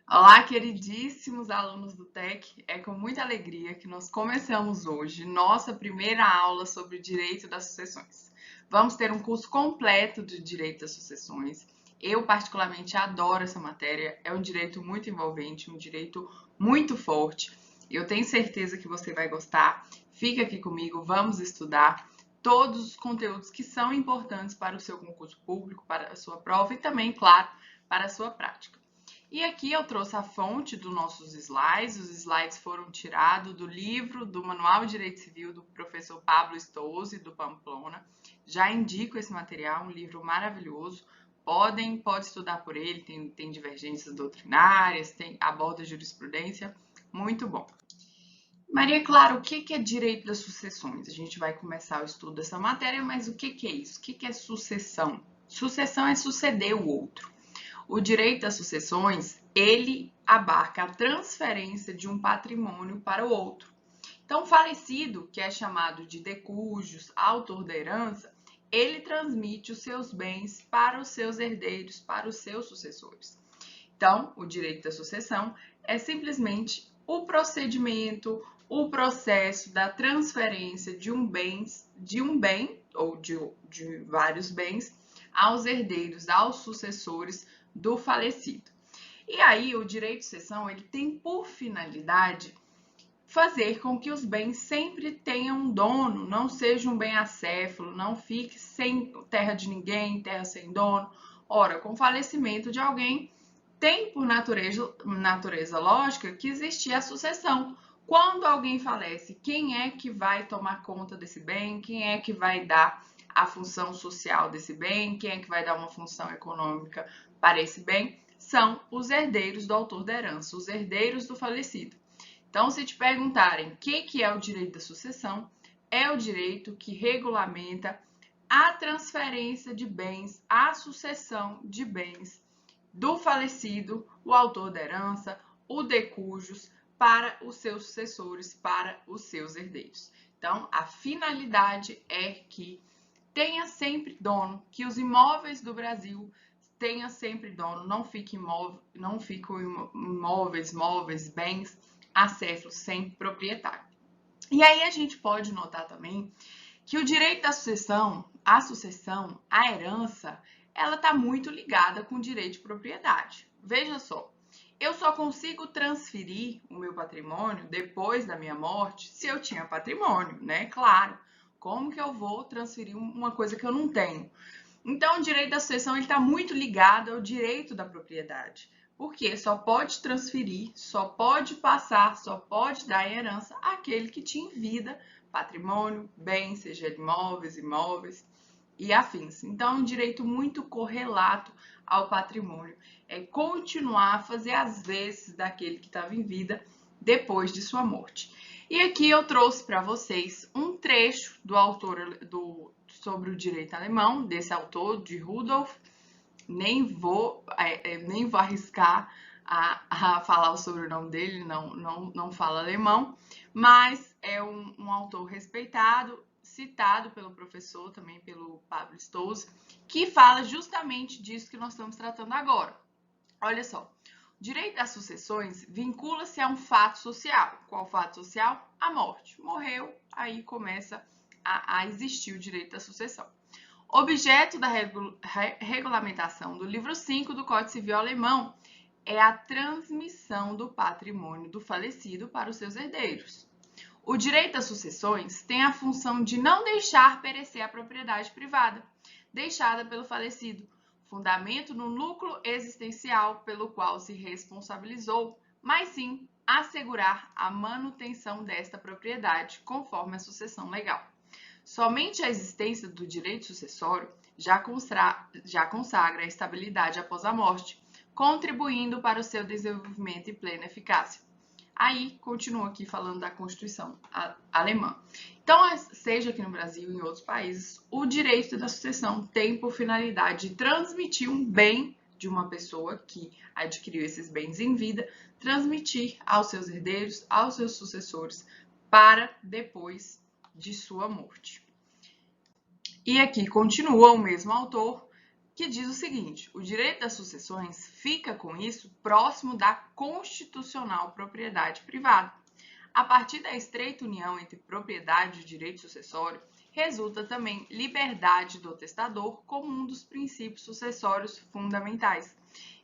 Olá, queridíssimos alunos do TEC. É com muita alegria que nós começamos hoje nossa primeira aula sobre o direito das sucessões. Vamos ter um curso completo de direito das sucessões. Eu particularmente adoro essa matéria, é um direito muito envolvente, um direito muito forte. Eu tenho certeza que você vai gostar. Fica aqui comigo, vamos estudar todos os conteúdos que são importantes para o seu concurso público, para a sua prova e também, claro, para a sua prática. E aqui eu trouxe a fonte dos nossos slides. Os slides foram tirados do livro do Manual de Direito Civil do professor Pablo Stouzy, do Pamplona. Já indico esse material, um livro maravilhoso. Pode estudar por ele, tem divergências doutrinárias, aborda jurisprudência, muito bom. Maria Clara, o que é direito das sucessões? A gente vai começar o estudo dessa matéria, mas o que é isso? O que é sucessão? Sucessão é suceder o outro. O direito das sucessões, ele abarca a transferência de um patrimônio para o outro. Então, o falecido, que é chamado de decujus, autor da herança, ele transmite os seus bens para os seus herdeiros, para os seus sucessores. Então, o direito da sucessão é simplesmente o procedimento, o processo da transferência de um bem ou de vários bens aos herdeiros, aos sucessores do falecido. E aí, o direito de sucessão, ele tem por finalidade fazer com que os bens sempre tenham um dono, não seja um bem acéfalo, não fique sem terra de ninguém, terra sem dono. Ora, com o falecimento de alguém, tem por natureza lógica que existia a sucessão. Quando alguém falece, quem é que vai tomar conta desse bem? Quem é que vai dar a função social desse bem? Quem é que vai dar uma função econômica para esse bem? São os herdeiros do autor da herança, os herdeiros do falecido. Então, se te perguntarem o que é o direito da sucessão, é o direito que regulamenta a transferência de bens, a sucessão de bens do falecido, o autor da herança, o decujus, para os seus sucessores, para os seus herdeiros. Então, a finalidade é que tenha sempre dono, que os imóveis do Brasil tenha sempre dono, não fiquem imóveis, móveis, bens acéfalos sem proprietário. E aí a gente pode notar também que o direito da sucessão, a sucessão, a herança, ela está muito ligada com o direito de propriedade. Veja só, eu só consigo transferir o meu patrimônio depois da minha morte se eu tinha patrimônio, né? Claro. Como que eu vou transferir uma coisa que eu não tenho? Então, o direito da sucessão está muito ligado ao direito da propriedade. Porque só pode transferir, só pode passar, só pode dar em herança aquele que tinha em vida, patrimônio, bem, seja imóveis e afins. Então, é um direito muito correlato ao patrimônio. É continuar a fazer as vezes daquele que estava em vida depois de sua morte. E aqui eu trouxe para vocês um trecho do autor sobre o direito alemão, desse autor, de Rudolf. Nem vou arriscar a falar o sobrenome dele, não fala alemão, mas é um autor respeitado, citado pelo professor, também pelo Pablo Stouzy, que fala justamente disso que nós estamos tratando agora. Olha só, o direito das sucessões vincula-se a um fato social. Qual fato social? A morte. Morreu, aí começa a existir o direito da sucessão. Objeto da regulamentação do livro 5 do Código Civil alemão é a transmissão do patrimônio do falecido para os seus herdeiros. O direito das sucessões tem a função de não deixar perecer a propriedade privada deixada pelo falecido, fundamento no núcleo existencial pelo qual se responsabilizou, mas sim assegurar a manutenção desta propriedade conforme a sucessão legal. Somente a existência do direito sucessório já consagra a estabilidade após a morte, contribuindo para o seu desenvolvimento e plena eficácia. Aí, continua aqui falando da Constituição alemã. Então, seja aqui no Brasil ou em outros países, o direito da sucessão tem por finalidade transmitir um bem de uma pessoa que adquiriu esses bens em vida, transmitir aos seus herdeiros, aos seus sucessores, para depois de sua morte. E aqui continua o mesmo autor, que diz o seguinte: o direito das sucessões fica, com isso, próximo da constitucional propriedade privada. A partir da estreita união entre propriedade e direito sucessório, resulta também liberdade do testador como um dos princípios sucessórios fundamentais.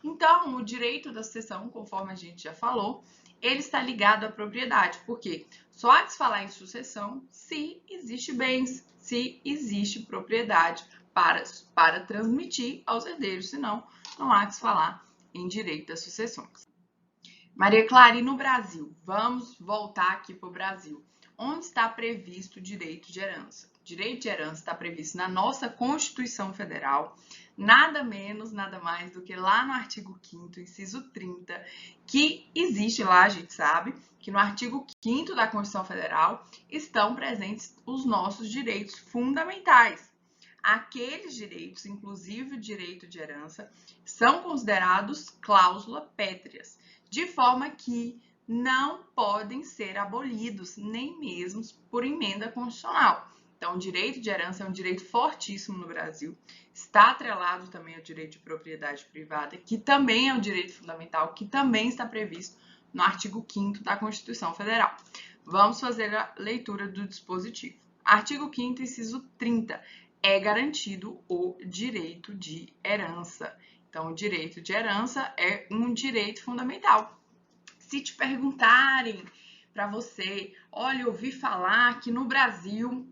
Então, o direito da sucessão, conforme a gente já falou, ele está ligado à propriedade, porque só há de se falar em sucessão se existe bens, se existe propriedade para transmitir aos herdeiros, senão não há de se falar em direito das sucessões. Maria Clara, e no Brasil? Vamos voltar aqui para o Brasil. Onde está previsto o direito de herança? O direito de herança está previsto na nossa Constituição Federal, nada menos, nada mais do que lá no artigo 5º, inciso 30, que existe lá, a gente sabe, que no artigo 5º da Constituição Federal estão presentes os nossos direitos fundamentais. Aqueles direitos, inclusive o direito de herança, são considerados cláusula pétreas, de forma que não podem ser abolidos, nem mesmo por emenda constitucional. Então, o direito de herança é um direito fortíssimo no Brasil, está atrelado também ao direito de propriedade privada, que também é um direito fundamental, que também está previsto no artigo 5º da Constituição Federal. Vamos fazer a leitura do dispositivo. Artigo 5º, inciso 30, é garantido o direito de herança. Então, o direito de herança é um direito fundamental. Se te perguntarem para você, olha, eu ouvi falar que no Brasil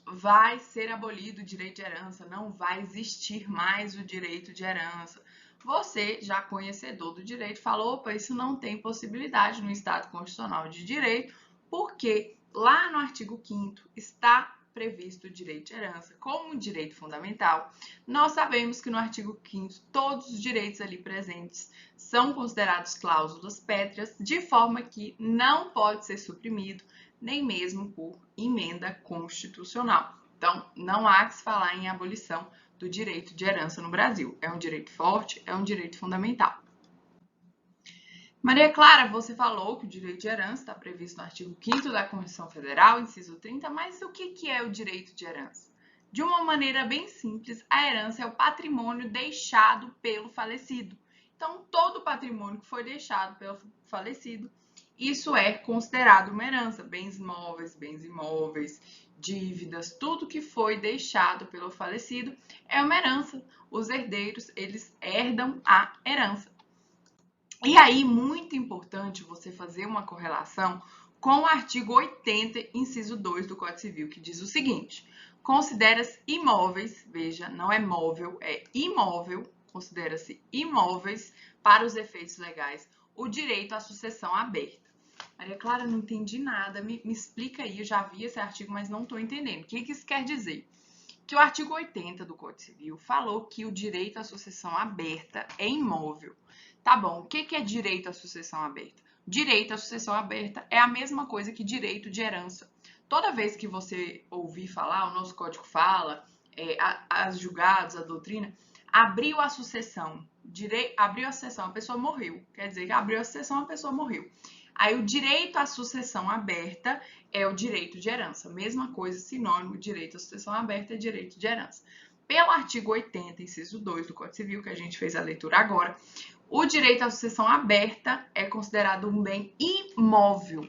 vai ser abolido o direito de herança, não vai existir mais o direito de herança. Você, já conhecedor do direito, falou, opa, isso não tem possibilidade no Estado Constitucional de Direito, porque lá no artigo 5º está previsto o direito de herança como um direito fundamental. Nós sabemos que no artigo 5º todos os direitos ali presentes são considerados cláusulas pétreas, de forma que não pode ser suprimido, nem mesmo por emenda constitucional. Então, não há que se falar em abolição do direito de herança no Brasil. É um direito forte, é um direito fundamental. Maria Clara, você falou que o direito de herança está previsto no artigo 5º da Constituição Federal, inciso 30, mas o que é o direito de herança? De uma maneira bem simples, a herança é o patrimônio deixado pelo falecido. Então, todo o patrimônio que foi deixado pelo falecido, isso é considerado uma herança. Bens móveis, bens imóveis, dívidas, tudo que foi deixado pelo falecido é uma herança. Os herdeiros, eles herdam a herança. E aí, muito importante você fazer uma correlação com o artigo 80, inciso 2 do Código Civil, que diz o seguinte: considera-se imóveis, veja, não é móvel, é imóvel, considera-se imóveis para os efeitos legais o direito à sucessão aberta. Maria Clara, não entendi nada, me explica aí, eu já vi esse artigo, mas não estou entendendo. O que isso quer dizer? Que o artigo 80 do Código Civil falou que o direito à sucessão aberta é imóvel. Tá bom, o que é direito à sucessão aberta? Direito à sucessão aberta é a mesma coisa que direito de herança. Toda vez que você ouvir falar, o nosso código fala, as julgados, a doutrina, abriu a sucessão, abriu a sucessão, a pessoa morreu. Quer dizer que abriu a sucessão, a pessoa morreu. Aí o direito à sucessão aberta é o direito de herança. Mesma coisa, sinônimo, direito à sucessão aberta é direito de herança. Pelo artigo 80, inciso 2 do Código Civil, que a gente fez a leitura agora, o direito à sucessão aberta é considerado um bem imóvel.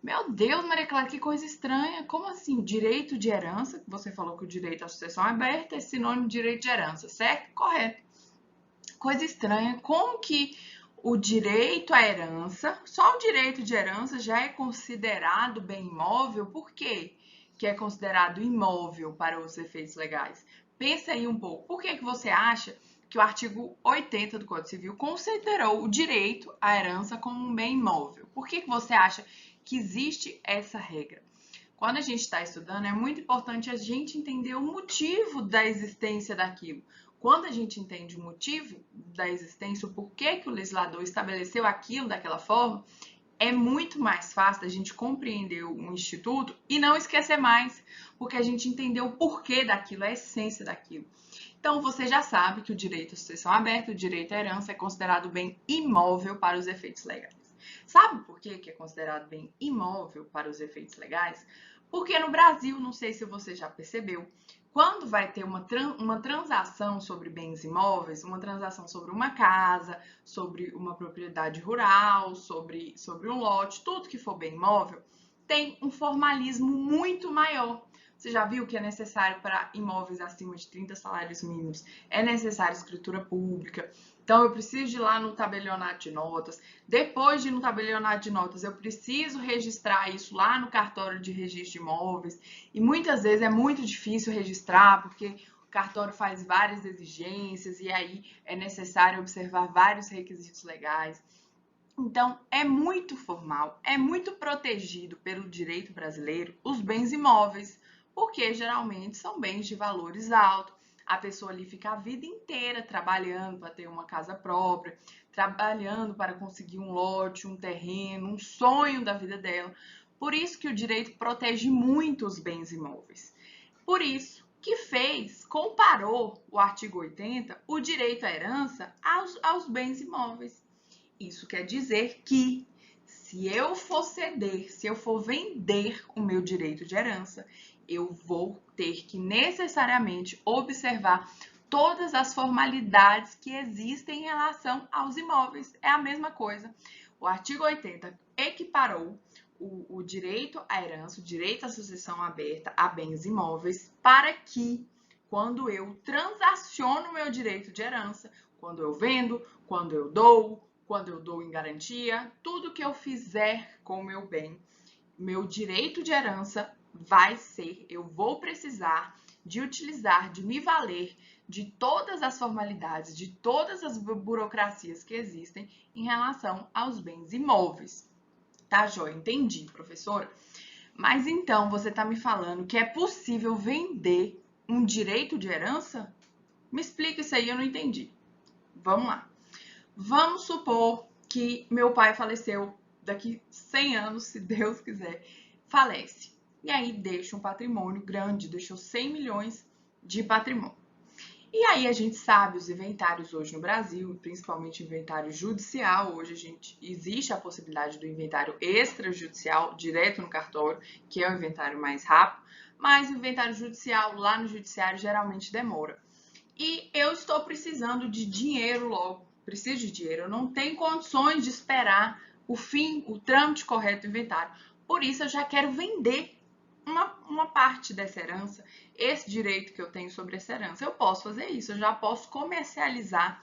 Meu Deus, Maria Clara, que coisa estranha. Como assim? Direito de herança? Você falou que o direito à sucessão aberta é sinônimo de direito de herança, certo? Correto. Coisa estranha. Como que o direito à herança, só o direito de herança já é considerado bem imóvel? Por quê que é considerado imóvel para os efeitos legais? Pensa aí um pouco. Por que você acha que o artigo 80 do Código Civil considerou o direito à herança como um bem imóvel? Por que você acha que existe essa regra? Quando a gente está estudando, é muito importante a gente entender o motivo da existência daquilo. Quando a gente entende o motivo da existência, o porquê que o legislador estabeleceu aquilo daquela forma, é muito mais fácil a gente compreender um instituto e não esquecer mais, porque a gente entendeu o porquê daquilo, a essência daquilo. Então, você já sabe que o direito à sucessão aberta, o direito à herança é considerado bem imóvel para os efeitos legais. Sabe por que é considerado bem imóvel para os efeitos legais? Porque no Brasil, não sei se você já percebeu, quando vai ter uma transação sobre bens imóveis, uma transação sobre uma casa, sobre uma propriedade rural, sobre um lote, tudo que for bem imóvel, tem um formalismo muito maior. Você já viu que é necessário para imóveis acima de 30 salários mínimos? É necessário escritura pública. Então, eu preciso ir lá no tabelionato de notas. Depois de ir no tabelionato de notas, eu preciso registrar isso lá no cartório de registro de imóveis. E muitas vezes é muito difícil registrar, porque o cartório faz várias exigências e aí é necessário observar vários requisitos legais. Então, é muito formal, é muito protegido pelo direito brasileiro os bens imóveis, porque geralmente são bens de valores altos. A pessoa ali fica a vida inteira trabalhando para ter uma casa própria, trabalhando para conseguir um lote, um terreno, um sonho da vida dela. Por isso que o direito protege muito os bens imóveis. Por isso que comparou o artigo 80, o direito à herança, aos bens imóveis. Isso quer dizer que, se eu for ceder, se eu for vender o meu direito de herança, eu vou ter que necessariamente observar todas as formalidades que existem em relação aos imóveis. É a mesma coisa. O artigo 80 equiparou o direito à herança, o direito à sucessão aberta a bens imóveis, para que, quando eu transaciono o meu direito de herança, quando eu vendo, quando eu dou em garantia, tudo que eu fizer com o meu bem, meu direito de herança vai ser, eu vou precisar de utilizar, de me valer de todas as formalidades, de todas as burocracias que existem em relação aos bens imóveis. Tá, joia? Entendi, professora. Mas então você está me falando que é possível vender um direito de herança? Me explica isso aí, eu não entendi. Vamos lá. Vamos supor que meu pai faleceu daqui 100 anos, se Deus quiser, falece. E aí deixa um patrimônio grande, deixou 100 milhões de patrimônio. E aí a gente sabe os inventários hoje no Brasil, principalmente inventário judicial, hoje existe a possibilidade do inventário extrajudicial, direto no cartório, que é o inventário mais rápido, mas o inventário judicial lá no judiciário geralmente demora. E eu estou precisando de dinheiro logo, preciso de dinheiro, eu não tenho condições de esperar o trâmite correto do inventário. Por isso eu já quero vender uma parte dessa herança, esse direito que eu tenho sobre essa herança. Eu posso fazer isso, eu já posso comercializar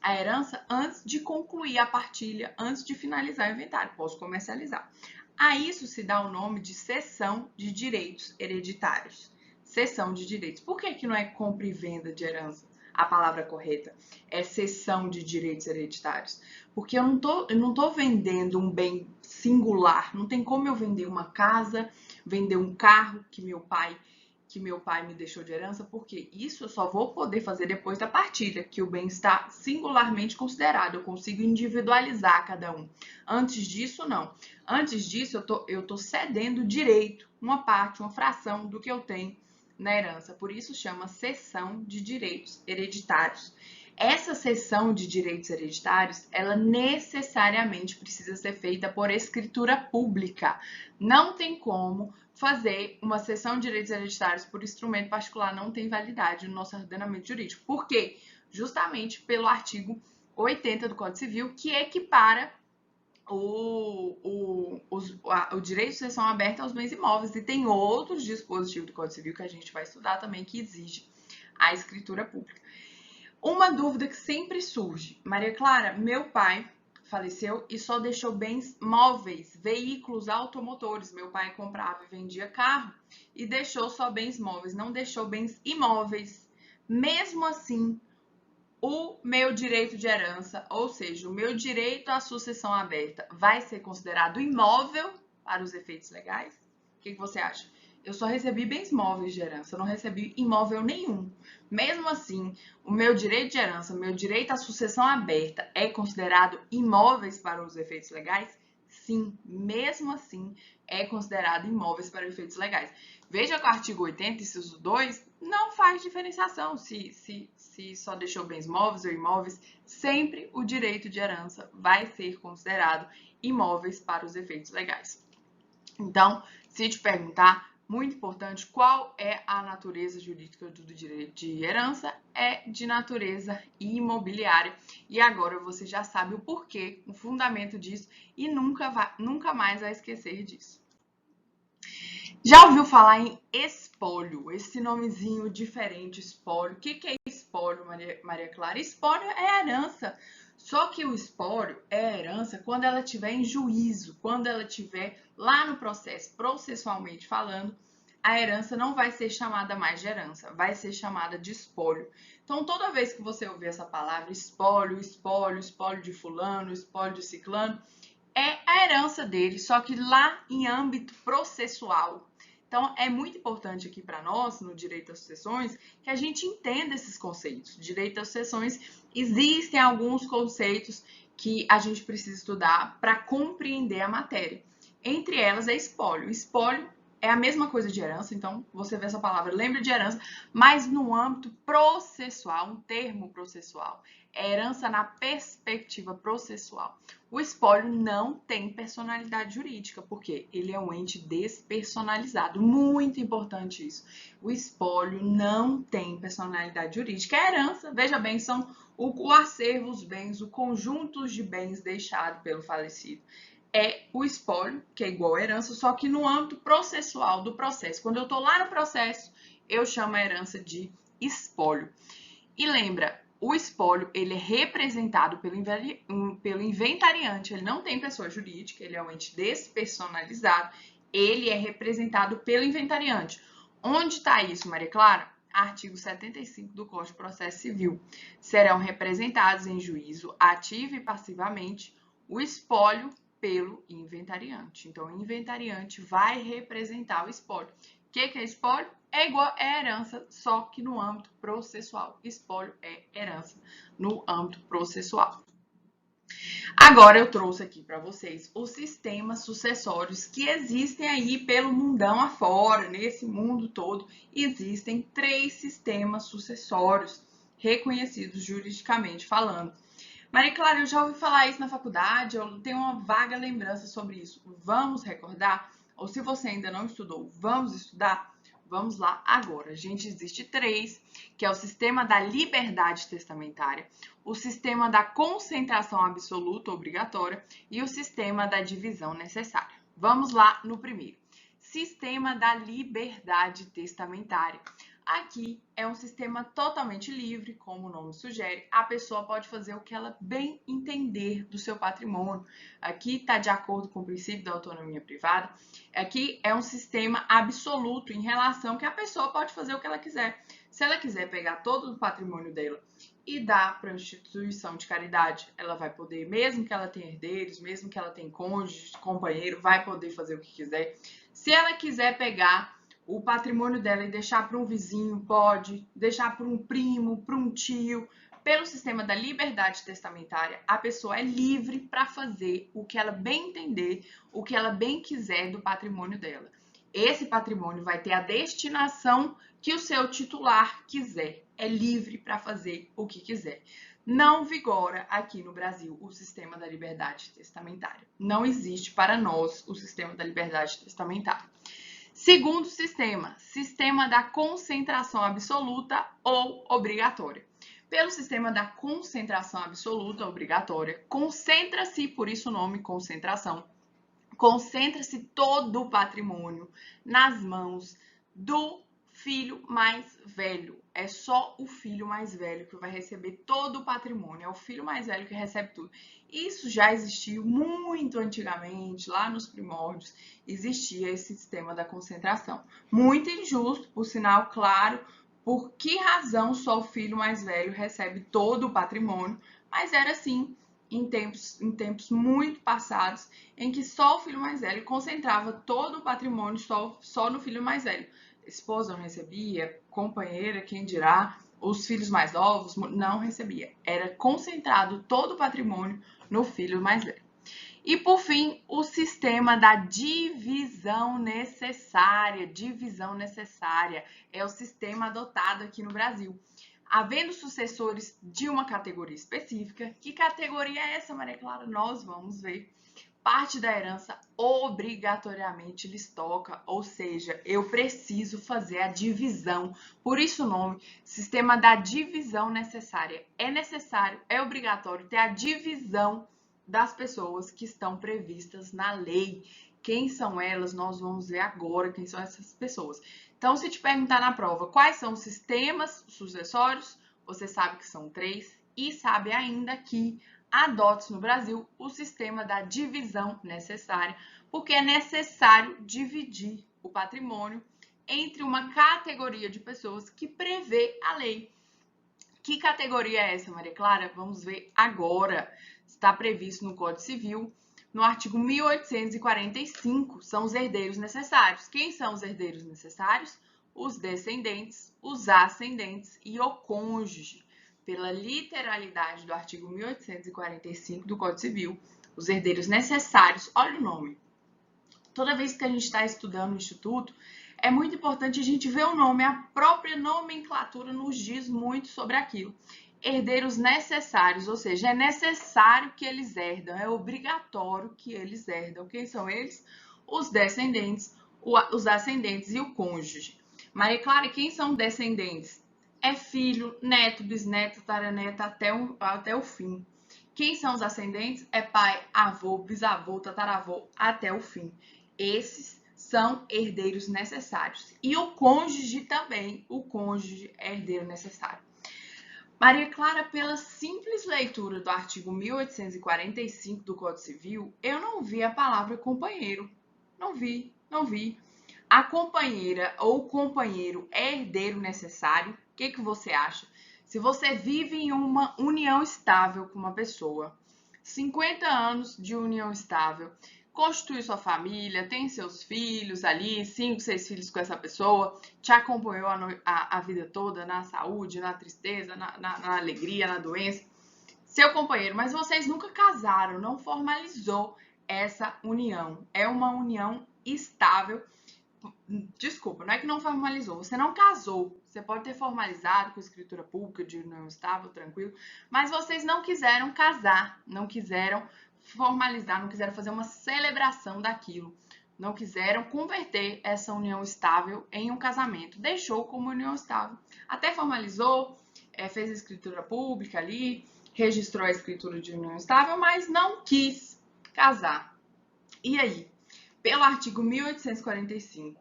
a herança antes de concluir a partilha, antes de finalizar o inventário, posso comercializar. A isso se dá o nome de cessão de direitos hereditários. Cessão de direitos. Por que não é compra e venda de herança? A palavra correta é cessão de direitos hereditários. Porque eu não tô vendendo um bem singular. Não tem como eu vender uma casa, vender um carro que meu pai me deixou de herança, porque isso eu só vou poder fazer depois da partilha, que o bem está singularmente considerado, eu consigo individualizar cada um. Antes disso, não. Antes disso, eu tô cedendo direito, uma parte, uma fração do que eu tenho na herança. Por isso chama cessão de direitos hereditários. Essa cessão de direitos hereditários, ela necessariamente precisa ser feita por escritura pública. Não tem como fazer uma cessão de direitos hereditários por instrumento particular, não tem validade no nosso ordenamento jurídico. Por quê? Justamente pelo artigo 80 do Código Civil, que equipara o direito de sucessão aberta aos bens imóveis. E tem outros dispositivos do Código Civil que a gente vai estudar também, que exige a escritura pública. Uma dúvida que sempre surge. Maria Clara, meu pai faleceu e só deixou bens móveis, veículos automotores. Meu pai comprava e vendia carro e deixou só bens móveis, não deixou bens imóveis. Mesmo assim, o meu direito de herança, ou seja, o meu direito à sucessão aberta, vai ser considerado imóvel para os efeitos legais? O que você acha? Eu só recebi bens móveis de herança, eu não recebi imóvel nenhum. Mesmo assim, o meu direito de herança, o meu direito à sucessão aberta é considerado imóveis para os efeitos legais? Sim, mesmo assim, é considerado imóveis para efeitos legais. Veja que o artigo 80, inciso 2, não faz diferenciação se só deixou bens móveis ou imóveis. Sempre o direito de herança vai ser considerado imóveis para os efeitos legais. Então, se te perguntar, muito importante, qual é a natureza jurídica do direito de herança? É de natureza imobiliária. E agora você já sabe o porquê, o fundamento disso e nunca mais vai esquecer disso. Já ouviu falar em espólio? Esse nomezinho diferente, espólio. O que é espólio, Maria Clara? Espólio é herança. Só que o espólio é a herança quando ela estiver em juízo, quando ela estiver lá no processo, processualmente falando, a herança não vai ser chamada mais de herança, vai ser chamada de espólio. Então, toda vez que você ouvir essa palavra espólio, espólio, espólio de fulano, espólio de ciclano, é a herança dele, só que lá em âmbito processual. Então, é muito importante aqui para nós, no direito às sucessões, que a gente entenda esses conceitos. Direito às sucessões, existem alguns conceitos que a gente precisa estudar para compreender a matéria. Entre elas é espólio. Espólio é a mesma coisa de herança, então você vê essa palavra, lembra de herança, mas no âmbito processual, um termo processual. É herança na perspectiva processual. O espólio não tem personalidade jurídica, porque ele é um ente despersonalizado. Muito importante isso. O espólio não tem personalidade jurídica. É herança, veja bem, são o acervo, os bens, o conjunto de bens deixado pelo falecido. É o espólio, que é igual a herança, só que no âmbito processual do processo. Quando eu estou lá no processo, eu chamo a herança de espólio. E lembra, o espólio ele é representado pelo inventariante, ele não tem pessoa jurídica, ele é um ente despersonalizado, ele é representado pelo inventariante. Onde está isso, Maria Clara? Artigo 75 do Código de Processo Civil. Serão representados em juízo, ativa e passivamente, o espólio pelo inventariante. Então, o inventariante vai representar o espólio. O que é espólio? É igual a herança, só que no âmbito processual. Espólio é herança no âmbito processual. Agora eu trouxe aqui para vocês os sistemas sucessórios que existem aí pelo mundão afora, nesse mundo todo, existem 3 sistemas sucessórios reconhecidos juridicamente falando. Maria Clara, eu já ouvi falar isso na faculdade, eu tenho uma vaga lembrança sobre isso. Vamos recordar? Ou se você ainda não estudou, vamos estudar? Vamos lá agora. Gente, existe 3, que é o sistema da liberdade testamentária, o sistema da concentração absoluta obrigatória e o sistema da divisão necessária. Vamos lá no primeiro. Sistema da liberdade testamentária. Aqui é um sistema totalmente livre, como o nome sugere, a pessoa pode fazer o que ela bem entender do seu patrimônio. Aqui está de acordo com o princípio da autonomia privada. Aqui é um sistema absoluto em relação que a pessoa pode fazer o que ela quiser. Se ela quiser pegar todo o patrimônio dela e dar para a instituição de caridade, ela vai poder, mesmo que ela tenha herdeiros, mesmo que ela tenha cônjuge, companheiro, vai poder fazer o que quiser. Se ela quiser pegar o patrimônio dela e deixar para um vizinho, pode, deixar para um primo, para um tio. Pelo sistema da liberdade testamentária, a pessoa é livre para fazer o que ela bem entender, o que ela bem quiser do patrimônio dela. Esse patrimônio vai ter a destinação que o seu titular quiser. É livre para fazer o que quiser. Não vigora aqui no Brasil o sistema da liberdade testamentária. Não existe para nós o sistema da liberdade testamentária. Segundo sistema, sistema da concentração absoluta ou obrigatória. Pelo sistema da concentração absoluta obrigatória, concentra-se, por isso o nome concentração, concentra-se todo o patrimônio nas mãos do filho mais velho. É só o filho mais velho que vai receber todo o patrimônio. É o filho mais velho que recebe tudo. Isso já existiu muito antigamente, lá nos primórdios, existia esse sistema da concentração. Muito injusto, por sinal, claro, por que razão só o filho mais velho recebe todo o patrimônio, mas era assim em tempos muito passados, em que só o filho mais velho concentrava todo o patrimônio só no filho mais velho. Esposa não recebia, companheira, quem dirá, os filhos mais novos não recebia. Era concentrado todo o patrimônio no filho mais velho. E, por fim, o sistema da divisão necessária. Divisão necessária é o sistema adotado aqui no Brasil. Havendo sucessores de uma categoria específica, que categoria é essa, Maria Clara? Nós vamos ver. parte da herança obrigatoriamente lhes toca, ou seja, eu preciso fazer a divisão. Por isso o nome, sistema da divisão necessária. É necessário, é obrigatório ter a divisão das pessoas que estão previstas na lei. Quem são elas? Nós vamos ver agora quem são essas pessoas. Então, se te perguntar na prova quais são os sistemas sucessórios, você sabe que são 3 e sabe ainda que adote-se no Brasil o sistema da divisão necessária, porque é necessário dividir o patrimônio entre uma categoria de pessoas que prevê a lei. Que categoria é essa, Maria Clara? Vamos ver agora. Está previsto no Código Civil, no artigo 1845, são os herdeiros necessários. Quem são os herdeiros necessários? Os descendentes, os ascendentes e o cônjuge. Pela literalidade do artigo 1845 do Código Civil, os herdeiros necessários, olha o nome. Toda vez que a gente está estudando no Instituto, é muito importante a gente ver o nome, a própria nomenclatura nos diz muito sobre aquilo. Herdeiros necessários, ou seja, é necessário que eles herdam, é obrigatório que eles herdam. Quem são eles? Os descendentes, os ascendentes e o cônjuge. Maria Clara, quem são descendentes? É filho, neto, bisneto, taraneto, até o fim. Quem são os ascendentes? É pai, avô, bisavô, tataravô, até o fim. Esses são herdeiros necessários. E o cônjuge também, o cônjuge é herdeiro necessário. Maria Clara, pela simples leitura do artigo 1845 do Código Civil, eu não vi a palavra companheiro. Não vi. A companheira ou companheiro é herdeiro necessário? O que você acha? Se você vive em uma união estável com uma pessoa, 50 anos de união estável, constitui sua família, tem seus filhos ali, 5, 6 filhos com essa pessoa, te acompanhou a vida toda na saúde, na tristeza, na alegria, na doença, seu companheiro, mas vocês nunca casaram, não formalizou essa união. É uma união estável. Desculpa, não é que não formalizou, você não casou. Você pode ter formalizado com escritura pública de união estável, tranquilo, mas vocês não quiseram casar, não quiseram formalizar, não quiseram fazer uma celebração daquilo, não quiseram converter essa união estável em um casamento, deixou como união estável. Até formalizou, fez a escritura pública ali, registrou a escritura de união estável, mas não quis casar. E aí? Pelo artigo 1845,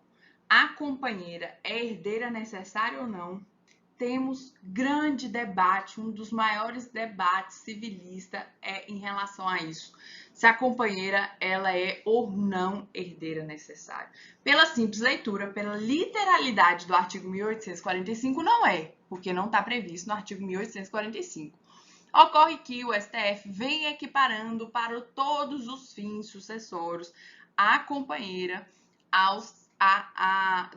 a companheira é herdeira necessária ou não? Temos grande debate, um dos maiores debates civilistas é em relação a isso. Se a companheira ela é ou não herdeira necessária. Pela simples leitura, pela literalidade do artigo 1845, não é, porque não está previsto no artigo 1845. Ocorre que o STF vem equiparando para todos os fins sucessórios a companheira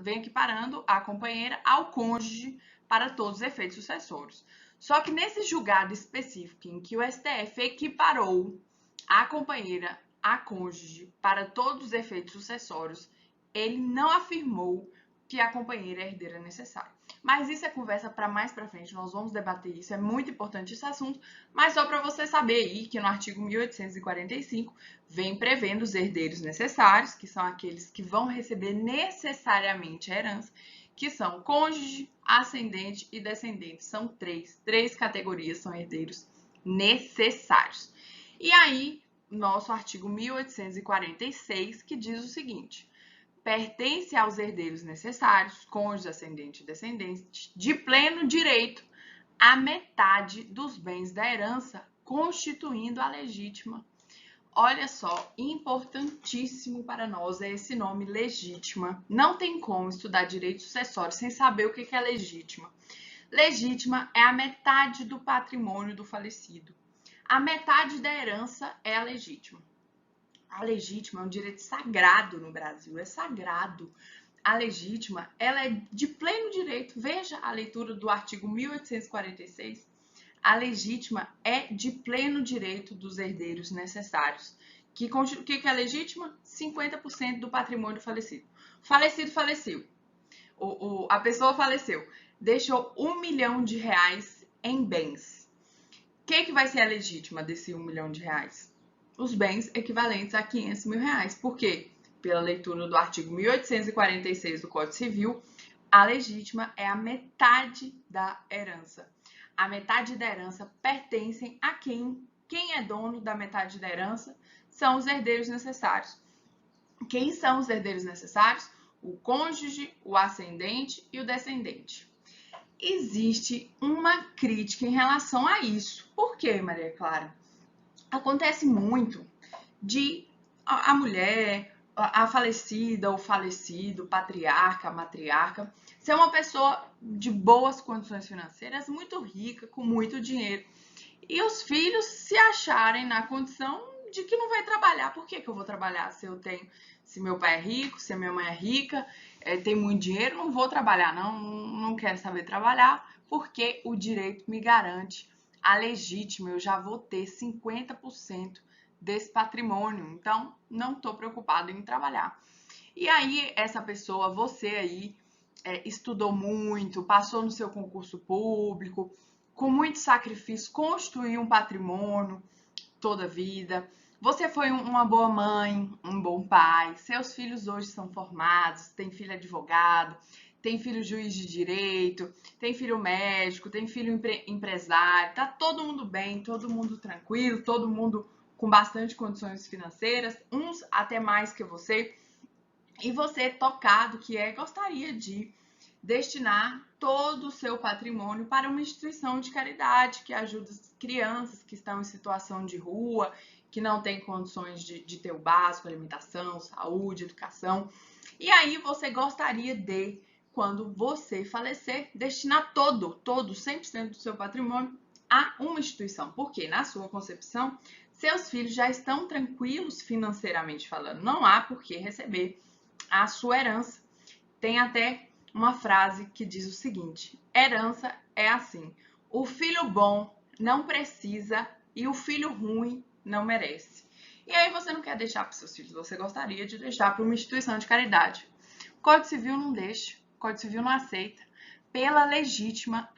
vem equiparando a companheira ao cônjuge para todos os efeitos sucessórios. Só que nesse julgado específico em que o STF equiparou a companheira a cônjuge para todos os efeitos sucessórios, ele não afirmou que a companheira é herdeira necessária. Mas isso é conversa para mais para frente, nós vamos debater isso, é muito importante esse assunto, mas só para você saber aí que no artigo 1845 vem prevendo os herdeiros necessários, que são aqueles que vão receber necessariamente a herança, que são cônjuge, ascendente e descendente. São três categorias são herdeiros necessários. E aí, nosso artigo 1846, que diz o seguinte: pertence aos herdeiros necessários, cônjuge, ascendente e descendente, de pleno direito, a metade dos bens da herança, constituindo a legítima. Olha só, importantíssimo para nós é esse nome legítima. Não tem como estudar direito sucessório sem saber o que é legítima. Legítima é a metade do patrimônio do falecido. A metade da herança é a legítima. A legítima é um direito sagrado no Brasil, é sagrado. A legítima, ela é de pleno direito. Veja a leitura do artigo 1846. A legítima é de pleno direito dos herdeiros necessários. O que é legítima? 50% do patrimônio do falecido. Faleceu. A pessoa faleceu. Deixou R$1 milhão em bens. O que vai ser a legítima desse R$1 milhão? os bens equivalentes a 500 mil reais. Por quê? Pela leitura do artigo 1846 do Código Civil, a legítima é a metade da herança. A metade da herança pertence a quem? Quem é dono da metade da herança são os herdeiros necessários. Quem são os herdeiros necessários? O cônjuge, o ascendente e o descendente. Existe uma crítica em relação a isso. Por quê, Maria Clara? Acontece muito de a mulher, a falecida, o falecido, o patriarca, a matriarca, ser uma pessoa de boas condições financeiras, muito rica, com muito dinheiro. E os filhos se acharem na condição de que não vai trabalhar. Por que eu vou trabalhar se meu pai é rico, se a minha mãe é rica, tem muito dinheiro, não vou trabalhar, não quero saber trabalhar, porque o direito me garante a legítima, eu já vou ter 50% desse patrimônio, então não estou preocupado em trabalhar. E aí, essa pessoa, você aí, estudou muito, passou no seu concurso público, com muito sacrifício, construiu um patrimônio toda a vida. Você foi uma boa mãe, um bom pai. Seus filhos hoje são formados, tem filho advogado, tem filho juiz de direito, tem filho médico, tem filho empresário. Tá todo mundo bem, todo mundo tranquilo, todo mundo com bastante condições financeiras, uns até mais que você. E você, tocado que gostaria de destinar todo o seu patrimônio para uma instituição de caridade que ajuda as crianças que estão em situação de rua, que não têm condições de ter o básico, alimentação, saúde, educação. E aí você gostaria de, quando você falecer, destinar todo, 100% do seu patrimônio a uma instituição. Porque, na sua concepção, seus filhos já estão tranquilos financeiramente falando. Não há por que receber a sua herança. Tem até uma frase que diz o seguinte: herança é assim, o filho bom não precisa e o filho ruim não merece. E aí você não quer deixar para os seus filhos, você gostaria de deixar para uma instituição de caridade. O Código Civil não deixa, o Código Civil não aceita. Pela legítima,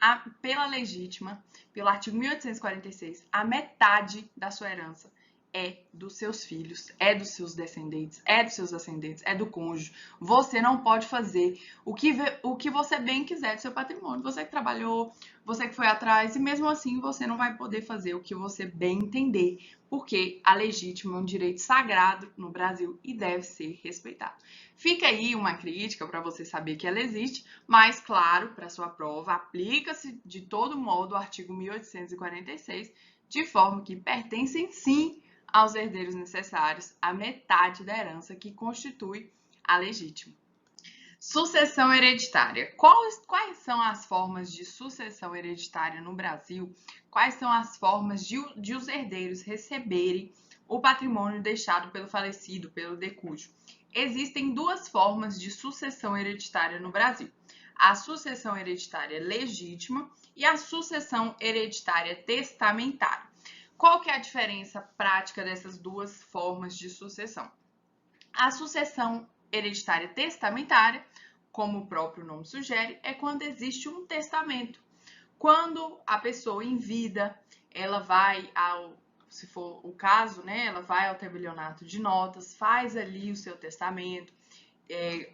pelo artigo 1846, a metade da sua herança é dos seus filhos, é dos seus descendentes, é dos seus ascendentes, é do cônjuge. Você não pode fazer o que você bem quiser do seu patrimônio. Você que trabalhou, você que foi atrás, e mesmo assim você não vai poder fazer o que você bem entender, porque a legítima é um direito sagrado no Brasil e deve ser respeitado. Fica aí uma crítica para você saber que ela existe, mas, claro, para sua prova, aplica-se de todo modo o artigo 1846, de forma que pertencem sim aos herdeiros necessários a metade da herança que constitui a legítima. Sucessão hereditária. Quais são as formas de sucessão hereditária no Brasil? Quais são as formas de os herdeiros receberem o patrimônio deixado pelo falecido, pelo decújo? Existem duas formas de sucessão hereditária no Brasil: a sucessão hereditária legítima e a sucessão hereditária testamentária. Qual que é a diferença prática dessas duas formas de sucessão? A sucessão hereditária testamentária, como o próprio nome sugere, é quando existe um testamento. Quando a pessoa em vida, ela vai se for o caso, né, ela vai ao tabelionato de notas, faz ali o seu testamento,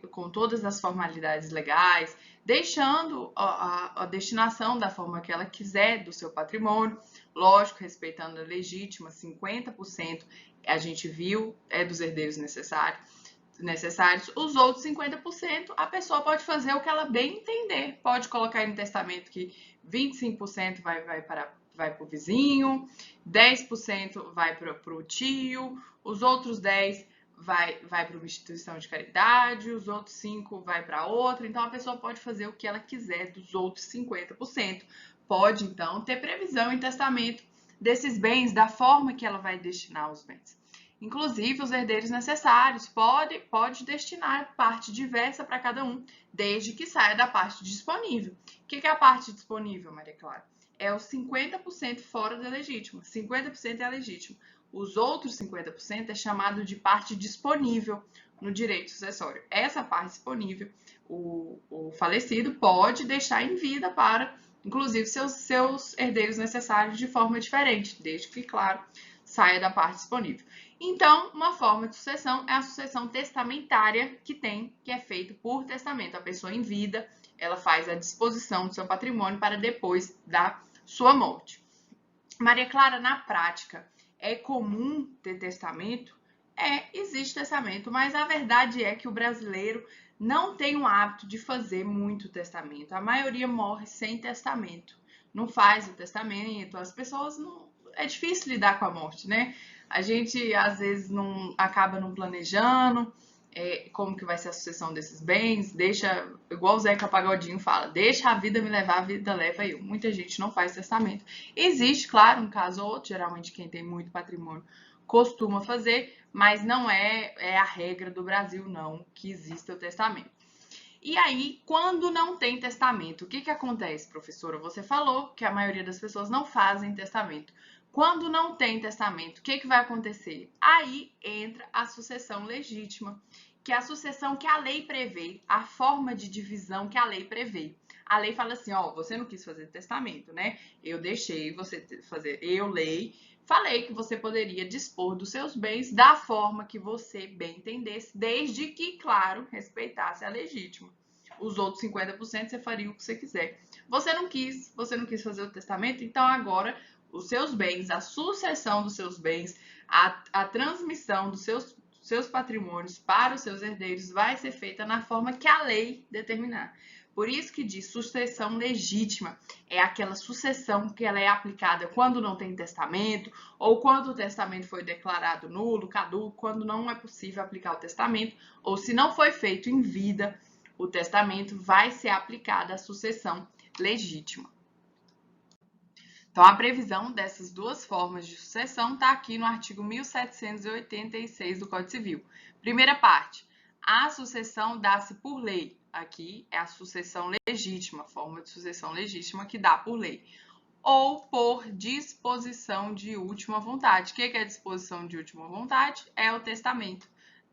com todas as formalidades legais, deixando a destinação da forma que ela quiser do seu patrimônio, lógico, respeitando a legítima, 50% a gente viu é dos herdeiros necessários, os outros 50% a pessoa pode fazer o que ela bem entender, pode colocar aí no testamento que 25% vai para o vizinho, 10% vai para o tio, os outros 10% vai para uma instituição de caridade, os outros 5% vai para outra. Então, a pessoa pode fazer o que ela quiser dos outros 50%. Pode, então, ter previsão em testamento desses bens, da forma que ela vai destinar os bens. Inclusive, os herdeiros necessários pode destinar parte diversa para cada um, desde que saia da parte disponível. O que é a parte disponível, Maria Clara? É os 50% fora da legítima. 50% é a legítima. Os outros 50% é chamado de parte disponível no direito sucessório. Essa parte disponível, o falecido pode deixar em vida para, inclusive, seus herdeiros necessários de forma diferente, desde que, claro, saia da parte disponível. Então, uma forma de sucessão é a sucessão testamentária que é feita por testamento. A pessoa em vida, ela faz a disposição do seu patrimônio para depois da sua morte. Maria Clara, na prática, é comum ter testamento? Existe testamento, mas a verdade é que o brasileiro não tem o hábito de fazer muito testamento. A maioria morre sem testamento. Não faz o testamento, as pessoas não... É difícil lidar com a morte, né? A gente, às vezes, acaba não planejando como que vai ser a sucessão desses bens, deixa, igual o Zeca Pagodinho fala, deixa a vida me levar, a vida leva eu. Muita gente não faz testamento. Existe, claro, um caso ou outro, geralmente quem tem muito patrimônio costuma fazer, mas não é a regra do Brasil, não, que exista o testamento. E aí, quando não tem testamento, o que acontece, professora? Você falou que a maioria das pessoas não fazem testamento. Quando não tem testamento, o que vai acontecer? Aí entra a sucessão legítima, que é a sucessão que a lei prevê, a forma de divisão que a lei prevê. A lei fala assim, ó, você não quis fazer testamento, né? Eu deixei você fazer, lei, falei que você poderia dispor dos seus bens da forma que você bem entendesse, desde que, claro, respeitasse a legítima. Os outros 50% você faria o que você quiser. Você não quis fazer o testamento, então agora os seus bens, a sucessão dos seus bens, a transmissão dos seus patrimônios para os seus herdeiros vai ser feita na forma que a lei determinar. Por isso que diz sucessão legítima, é aquela sucessão que ela é aplicada quando não tem testamento, ou quando o testamento foi declarado nulo, caduco, quando não é possível aplicar o testamento, ou se não foi feito em vida o testamento, vai ser aplicada a sucessão legítima. Então, a previsão dessas duas formas de sucessão está aqui no artigo 1786 do Código Civil. Primeira parte, a sucessão dá-se por lei. Aqui é a sucessão legítima, forma de sucessão legítima que dá por lei. Ou por disposição de última vontade. O que é disposição de última vontade? É o testamento.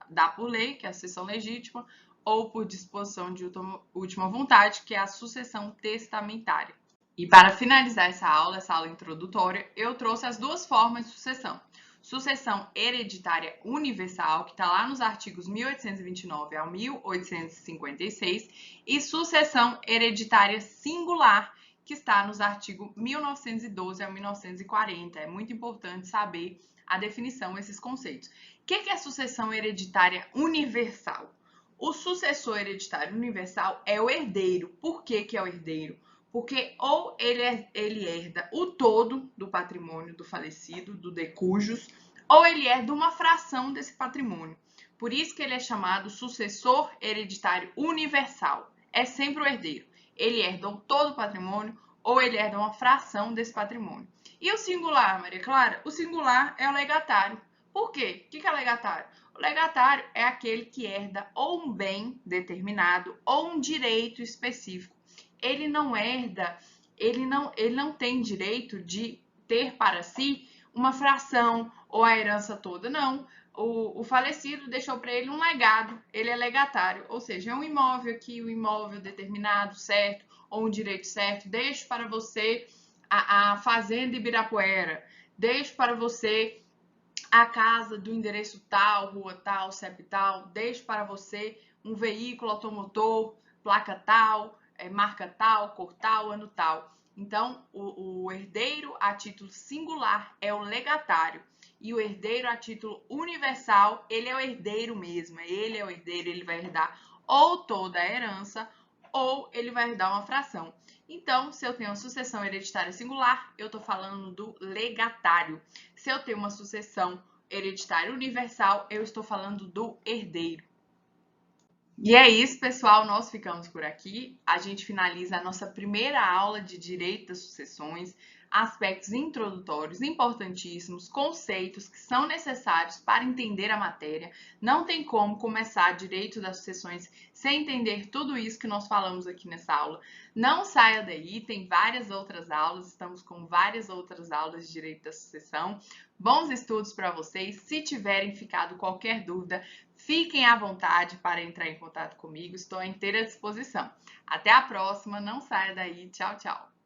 Dá por lei, que é a sucessão legítima, ou por disposição de última vontade, que é a sucessão testamentária. E para finalizar essa aula introdutória, eu trouxe as duas formas de sucessão. Sucessão hereditária universal, que está lá nos artigos 1829 ao 1856, e sucessão hereditária singular, que está nos artigos 1912 a 1940. É muito importante saber a definição, esses conceitos. O que é sucessão hereditária universal? O sucessor hereditário universal é o herdeiro. Por que é o herdeiro? Porque ou ele herda o todo do patrimônio do falecido, do decujus, ou ele herda uma fração desse patrimônio. Por isso que ele é chamado sucessor hereditário universal. É sempre o herdeiro. Ele herda todo o patrimônio ou ele herda uma fração desse patrimônio. E o singular, Maria Clara? O singular é o legatário. Por quê? O que é legatário? O legatário é aquele que herda ou um bem determinado ou um direito específico. Ele não herda, ele não tem direito de ter para si uma fração ou a herança toda, não. O falecido deixou para ele um legado, ele é legatário, ou seja, é um imóvel aqui, um imóvel determinado, certo, ou um direito certo, deixo para você a fazenda Ibirapuera, deixo para você a casa do endereço tal, rua tal, CEP tal, deixo para você um veículo automotor, placa tal, marca tal, cor tal, ano tal. Então, o herdeiro a título singular é o legatário. E o herdeiro a título universal, ele é o herdeiro mesmo. Ele é o herdeiro, ele vai herdar ou toda a herança, ou ele vai herdar uma fração. Então, se eu tenho uma sucessão hereditária singular, eu estou falando do legatário. Se eu tenho uma sucessão hereditária universal, eu estou falando do herdeiro. E é isso, pessoal, nós ficamos por aqui. A gente finaliza a nossa primeira aula de Direito das Sucessões, aspectos introdutórios importantíssimos, conceitos que são necessários para entender a matéria. Não tem como começar Direito das Sucessões sem entender tudo isso que nós falamos aqui nessa aula. Não saia daí, tem várias outras aulas, estamos com várias outras aulas de Direito da Sucessão. Bons estudos para vocês. Se tiverem ficado qualquer dúvida, fiquem à vontade para entrar em contato comigo, estou à inteira disposição. Até a próxima, não saia daí, tchau, tchau!